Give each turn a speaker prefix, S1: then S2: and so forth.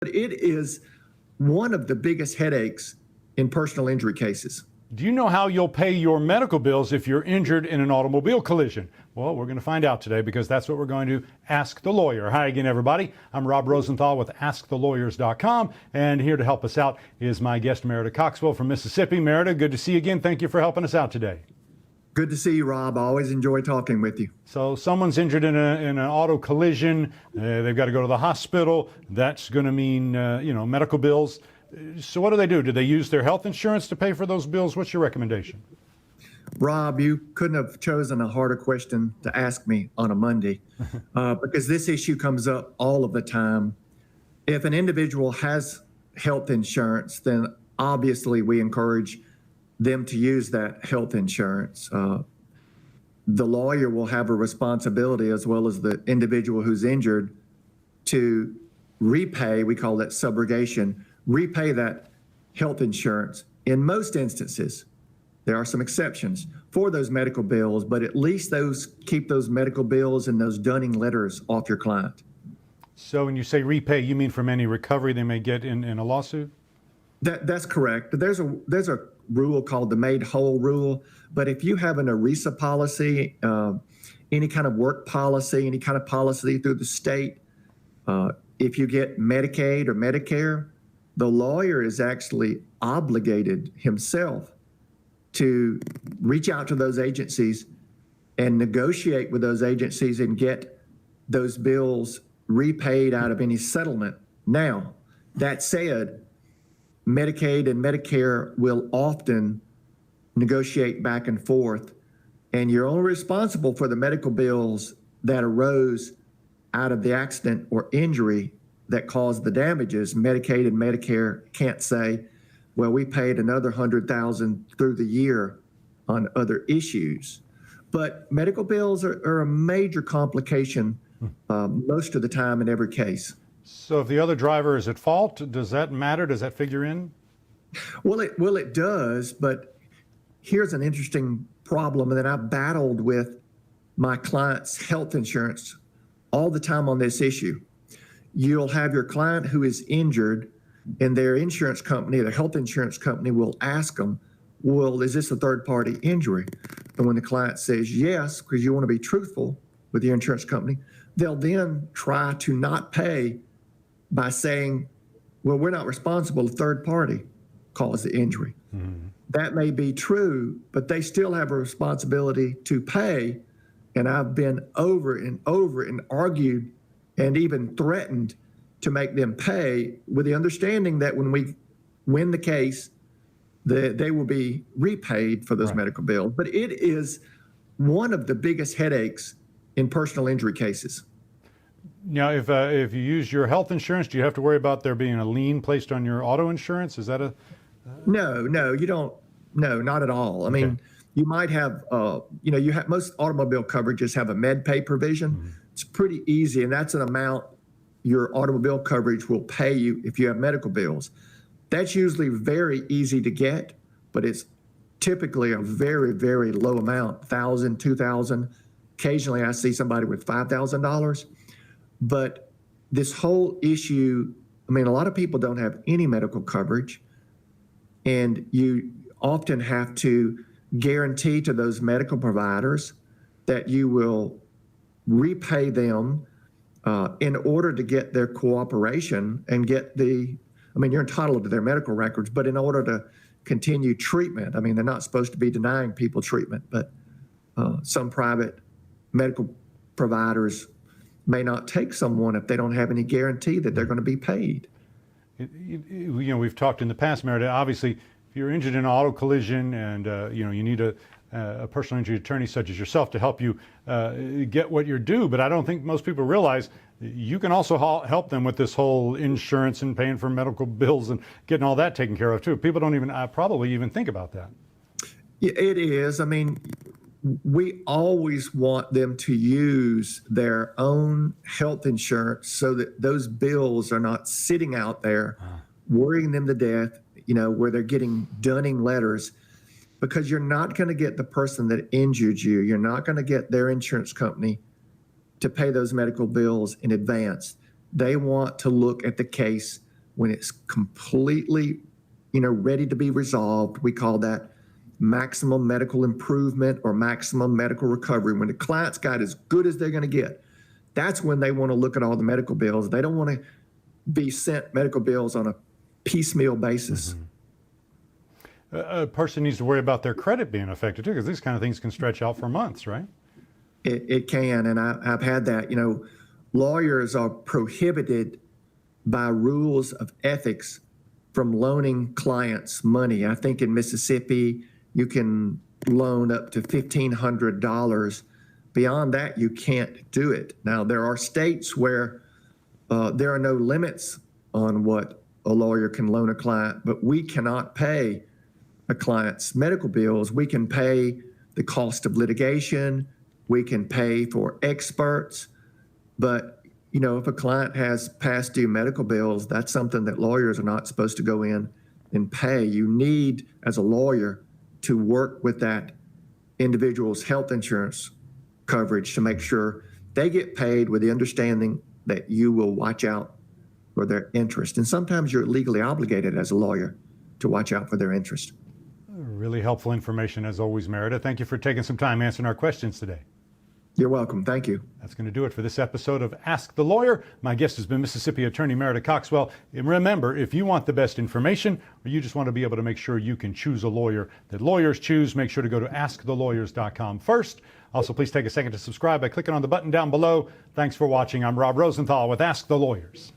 S1: But it is one of the biggest headaches in personal injury cases.
S2: Do you know how you'll pay your medical bills if you're injured in an automobile collision? Well, we're going to find out today because that's what we're going to ask the lawyer. Hi again, everybody. I'm Rob Rosenthal with AskTheLawyers.com, and here to help us out is my guest, Merrida Coxwell from Mississippi. Merrida, good to see you again. Thank you for helping us out today.
S1: Good to see you, Rob. I always enjoy talking with you.
S2: So someone's injured in an auto collision. They've got to go to the hospital. That's going to mean, medical bills. So what do? Do they use their health insurance to pay for those bills? What's your recommendation?
S1: Rob, you couldn't have chosen a harder question to ask me on a Monday because this issue comes up all of the time. If an individual has health insurance, then obviously we encourage them to use that health insurance. The lawyer will have a responsibility, as well as the individual who's injured, to repay, we call that subrogation, repay that health insurance. In most instances, there are some exceptions for those medical bills, but at least keep those medical bills and those dunning letters off your client.
S2: So when you say repay, you mean from any recovery they may get in a lawsuit?
S1: That's correct. There's a rule called the made whole rule, but if you have an ERISA policy, any kind of work policy, any kind of policy through the state, if you get Medicaid or Medicare, the lawyer is actually obligated himself to reach out to those agencies and negotiate with those agencies and get those bills repaid out of any settlement. Now, that said, Medicaid and Medicare will often negotiate back and forth, and you're only responsible for the medical bills that arose out of the accident or injury that caused the damages. Medicaid and Medicare can't say, well, we paid another $100,000 through the year on other issues. But medical bills are a major complication most of the time in every case.
S2: So if the other driver is at fault, does that matter? Does that figure in?
S1: Well, it does, but here's an interesting problem that I've battled with my clients' health insurance all the time on this issue. You'll have your client who is injured, and their insurance company, their health insurance company, will ask them, well, is this a third-party injury? And when the client says yes, because you want to be truthful with your insurance company, they'll then try to not pay by saying, well, we're not responsible, a third party caused the injury. Mm-hmm. That may be true, but they still have a responsibility to pay. And I've been over and argued and even threatened to make them pay, with the understanding that when we win the case, they will be repaid for those medical bills. But it is one of the biggest headaches in personal injury cases.
S2: Now, if you use your health insurance, do you have to worry about there being a lien placed on your auto insurance? Is that
S1: No, you don't. No, not at all. I mean, you might have, most automobile coverages have a med pay provision. Mm-hmm. It's pretty easy, and that's an amount your automobile coverage will pay you if you have medical bills. That's usually very easy to get, but it's typically a very, very low amount, $1,000, $2,000. Occasionally I see somebody with $5,000. But this whole issue, a lot of people don't have any medical coverage, and you often have to guarantee to those medical providers that you will repay them in order to get their cooperation and get you're entitled to their medical records, but in order to continue treatment, they're not supposed to be denying people treatment, but some private medical providers may not take someone if they don't have any guarantee that they're going to be paid.
S2: We've talked in the past, Merrida, obviously, if you're injured in an auto collision and you need a personal injury attorney such as yourself to help you get what you're due, but I don't think most people realize you can also help them with this whole insurance and paying for medical bills and getting all that taken care of too. People don't even probably even think about that.
S1: Yeah, it is. We always want them to use their own health insurance so that those bills are not sitting out there worrying them to death, where they're getting dunning letters, because you're not going to get the person that injured you. You're not going to get their insurance company to pay those medical bills in advance. They want to look at the case when it's completely, ready to be resolved. We call that maximum medical improvement or maximum medical recovery. When the client's got as good as they're going to get, that's when they want to look at all the medical bills. They don't want to be sent medical bills on a piecemeal basis.
S2: A person needs to worry about their credit being affected too, because these kind of things can stretch out for months, right?
S1: It can, and I've had that. Lawyers are prohibited by rules of ethics from loaning clients money. I think in Mississippi, you can loan up to $1,500. Beyond that, you can't do it. Now, there are states where there are no limits on what a lawyer can loan a client, but we cannot pay a client's medical bills. We can pay the cost of litigation. We can pay for experts. But, if a client has past due medical bills, that's something that lawyers are not supposed to go in and pay. You need, as a lawyer, to work with that individual's health insurance coverage to make sure they get paid with the understanding that you will watch out for their interest. And sometimes you're legally obligated as a lawyer to watch out for their interest.
S2: Really helpful information as always, Merrida. Thank you for taking some time answering our questions today.
S1: You're welcome. Thank you.
S2: That's going to do it for this episode of Ask the Lawyer. My guest has been Mississippi attorney Merrida Coxwell. And remember, if you want the best information or you just want to be able to make sure you can choose a lawyer that lawyers choose, make sure to go to askthelawyer.com first. Also, please take a second to subscribe by clicking on the button down below. Thanks for watching. I'm Rob Rosenthal with Ask the Lawyers.